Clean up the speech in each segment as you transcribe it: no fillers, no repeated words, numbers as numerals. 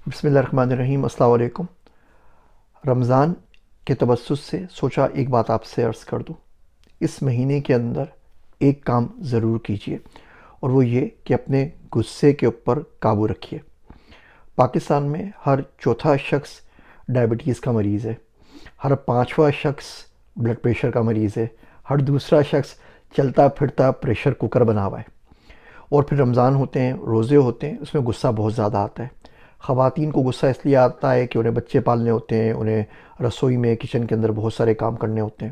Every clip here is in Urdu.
بسم اللہ الرحمن الرحیم۔ السلام علیکم۔ رمضان کے توسط سے سوچا ایک بات آپ سے عرض کر دوں۔ اس مہینے کے اندر ایک کام ضرور کیجئے، اور وہ یہ کہ اپنے غصے کے اوپر قابو رکھیے۔ پاکستان میں ہر چوتھا شخص ڈائبٹیز کا مریض ہے، ہر پانچواں شخص بلڈ پریشر کا مریض ہے، ہر دوسرا شخص چلتا پھرتا پریشر کوکر بنا ہوا ہے۔ اور پھر رمضان ہوتے ہیں، روزے ہوتے ہیں، اس میں غصہ بہت زیادہ آتا ہے۔ خواتین کو غصہ اس لیے آتا ہے کہ انہیں بچے پالنے ہوتے ہیں، انہیں رسوئی میں کچن کے اندر بہت سارے کام کرنے ہوتے ہیں۔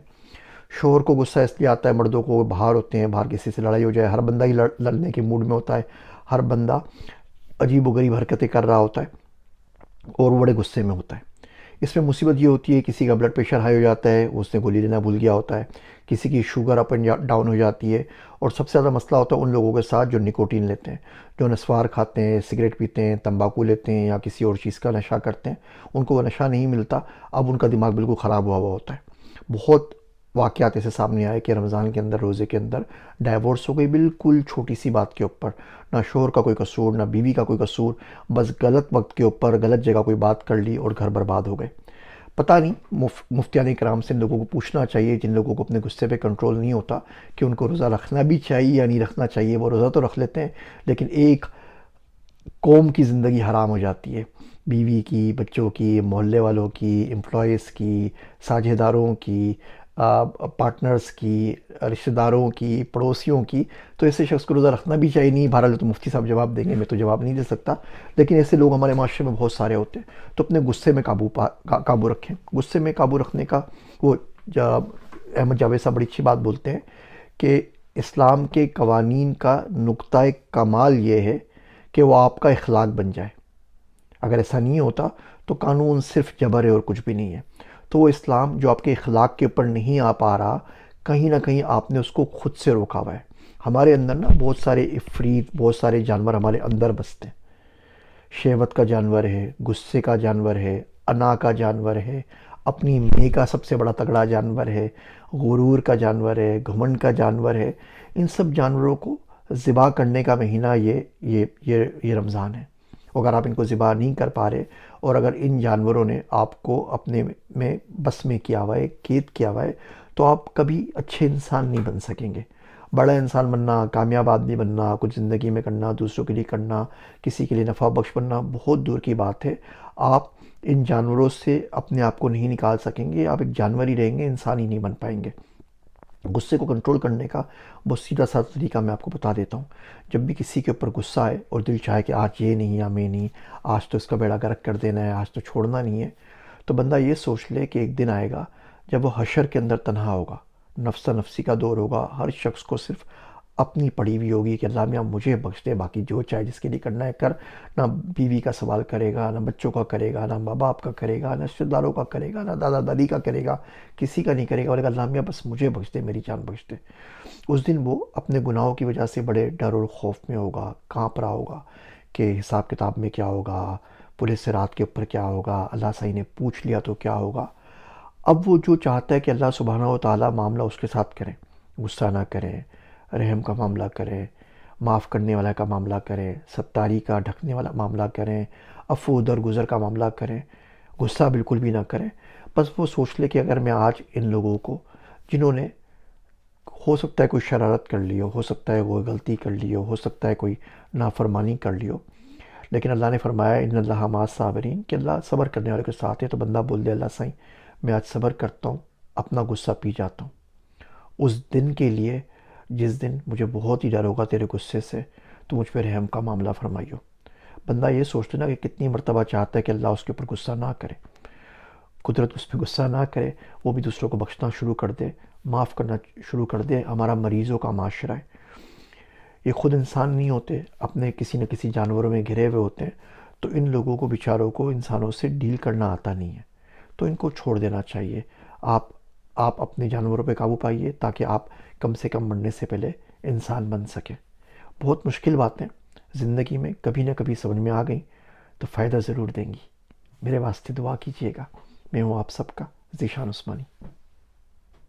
شوہر کو غصہ اس لیے آتا ہے، مردوں کو باہر ہوتے ہیں، باہر کسی سے لڑائی ہو جائے، ہر بندہ ہی لڑنے کے موڈ میں ہوتا ہے، ہر بندہ عجیب و غریب حرکتیں کر رہا ہوتا ہے اور وہ بڑے غصے میں ہوتا ہے۔ اس میں مصیبت یہ ہوتی ہے کسی کا بلڈ پریشر ہائی ہو جاتا ہے، اس نے گولی لینا بھول گیا ہوتا ہے، کسی کی شوگر اپ اینڈ ڈاؤن ہو جاتی ہے، اور سب سے زیادہ مسئلہ ہوتا ہے ان لوگوں کے ساتھ جو نکوٹین لیتے ہیں، جو نسوار کھاتے ہیں، سگریٹ پیتے ہیں، تمباکو لیتے ہیں یا کسی اور چیز کا نشہ کرتے ہیں۔ ان کو وہ نشہ نہیں ملتا، اب ان کا دماغ بالکل خراب ہوا ہوتا ہے۔ بہت واقعات ایسے سامنے آئے کہ رمضان کے اندر، روزے کے اندر ڈائیورس ہو گئی، بالکل چھوٹی سی بات کے اوپر، نہ شوہر کا کوئی قصور نہ بیوی کا کوئی قصور، بس غلط وقت کے اوپر غلط جگہ کوئی بات کر لی اور گھر برباد ہو گئے۔ پتہ نہیں، مفتیان کرام سے ان لوگوں کو پوچھنا چاہیے جن لوگوں کو اپنے غصے پہ کنٹرول نہیں ہوتا، کہ ان کو روزہ رکھنا بھی چاہیے یا نہیں رکھنا چاہیے۔ وہ روزہ تو رکھ لیتے ہیں لیکن ایک قوم کی زندگی حرام ہو جاتی ہے، بیوی کی، بچوں کی، محلے والوں کی، امپلائیز کی، ساجھے داروں کی، پارٹنرز کی، رشتہ داروں کی، پڑوسیوں کی۔ تو ایسے شخص کو روزہ رکھنا بھی چاہیے نہیں، بہرحال تو مفتی صاحب جواب دیں گے، میں تو جواب نہیں دے سکتا، لیکن ایسے لوگ ہمارے معاشرے میں بہت سارے ہوتے ہیں۔ تو اپنے غصے میں قابو رکھیں۔ غصے میں قابو رکھنے کا وہ احمد جاوید صاحب بڑی اچھی بات بولتے ہیں کہ اسلام کے قوانین کا نقطۂ کمال یہ ہے کہ وہ آپ کا اخلاق بن جائے۔ اگر ایسا نہیں ہوتا تو قانون صرف جبر ہے اور کچھ بھی نہیں ہے۔ تو وہ اسلام جو آپ کے اخلاق کے اوپر نہیں آ پا رہا، کہیں نہ کہیں آپ نے اس کو خود سے روکا ہوا ہے۔ ہمارے اندر نا بہت سارے عفریت، بہت سارے جانور ہمارے اندر بستے ہیں۔ شہوت کا جانور ہے، غصے کا جانور ہے، انا کا جانور ہے، اپنی میں کا سب سے بڑا تگڑا جانور ہے، غرور کا جانور ہے، گھمنڈ کا جانور ہے۔ ان سب جانوروں کو ذبح کرنے کا مہینہ یہ رمضان ہے۔ اگر آپ ان کو ذبح نہیں کر پا رہے، اور اگر ان جانوروں نے آپ کو اپنے میں بس میں کیا ہوا ہے، قید کیا ہوا ہے، تو آپ کبھی اچھے انسان نہیں بن سکیں گے۔ بڑا انسان بننا، کامیاب آدمی بننا، کچھ زندگی میں کرنا، دوسروں کے لیے کرنا، کسی کے لیے نفع بخش بننا بہت دور کی بات ہے۔ آپ ان جانوروں سے اپنے آپ کو نہیں نکال سکیں گے، آپ ایک جانور ہی رہیں گے، انسان ہی نہیں بن پائیں گے۔ غصے کو کنٹرول کرنے کا بہت سیدھا سا طریقہ میں آپ کو بتا دیتا ہوں۔ جب بھی کسی کے اوپر غصہ آئے اور دل چاہے کہ آج یہ نہیں یا میں نہیں، آج تو اس کا بیڑا غرق کر دینا ہے، آج تو چھوڑنا نہیں ہے، تو بندہ یہ سوچ لے کہ ایک دن آئے گا جب وہ حشر کے اندر تنہا ہوگا، نفسا نفسی کا دور ہوگا، ہر شخص کو صرف اپنی پڑی ہوئی ہوگی کہ اللہ میاں مجھے بخش دے، باقی جو چاہے جس کے لیے کرنا ہے کر۔ نہ بیوی کا سوال کرے گا، نہ بچوں کا کرے گا، نہ ماں باپ کا کرے گا، نہ رشتہ داروں کا کرے گا، نہ دادا دادی کا کرے گا، کسی کا نہیں کرے گا، اور اللہ میاں بس مجھے بخش دے، میری جان بخش دے۔ اس دن وہ اپنے گناہوں کی وجہ سے بڑے ڈر اور خوف میں ہوگا، کانپ رہا ہوگا کہ حساب کتاب میں کیا ہوگا، پولیس سے رات کے اوپر کیا ہوگا، اللہ صحیح نے پوچھ لیا تو کیا ہوگا۔ اب وہ جو چاہتا ہے کہ اللہ سبحانہ و تعالیٰ معاملہ اس کے ساتھ کرے، غصہ نہ کرے، رحم کا معاملہ کرے، معاف کرنے والا کا معاملہ کرے، ستاری کا ڈھکنے والا معاملہ کریں، عفو درگزر کا معاملہ کریں، غصہ بالکل بھی نہ کریں۔ بس وہ سوچ لے کہ اگر میں آج ان لوگوں کو، جنہوں نے ہو سکتا ہے کوئی شرارت کر لی ہو سکتا ہے کوئی غلطی کر لی ہو سکتا ہے کوئی نافرمانی کر لی ہو، لیکن اللہ نے فرمایا ان اللہ مع الصابرین، کہ اللہ صبر کرنے والے کے ساتھ ہے۔ تو بندہ بول دے اللہ سائیں میں آج صبر کرتا ہوں، اپنا غصہ پی جاتا ہوں، اس دن کے لیے جس دن مجھے بہت ہی ڈر ہوگا تیرے غصے سے، تو مجھ پہ رحم کا معاملہ فرمائیو۔ بندہ یہ سوچتے نا کہ کتنی مرتبہ چاہتا ہے کہ اللہ اس کے اوپر غصہ نہ کرے، قدرت اس پہ غصہ نہ کرے، وہ بھی دوسروں کو بخشنا شروع کر دے، معاف کرنا شروع کر دے۔ ہمارا مریضوں کا معاشرہ ہے، یہ خود انسان نہیں ہوتے، اپنے کسی نہ کسی جانوروں میں گھرے ہوئے ہوتے ہیں، تو ان لوگوں کو بیچاروں کو انسانوں سے ڈیل کرنا آتا نہیں ہے، تو ان کو چھوڑ دینا چاہیے۔ آپ آپ اپنے جانوروں پہ قابو پائیے تاکہ آپ کم سے کم مرنے سے پہلے انسان بن سکیں۔ بہت مشکل باتیں زندگی میں کبھی نہ کبھی سمجھ میں آ گئیں تو فائدہ ضرور دیں گی۔ میرے واسطے دعا کیجیے گا۔ میں ہوں آپ سب کا ذیشان عثمانی۔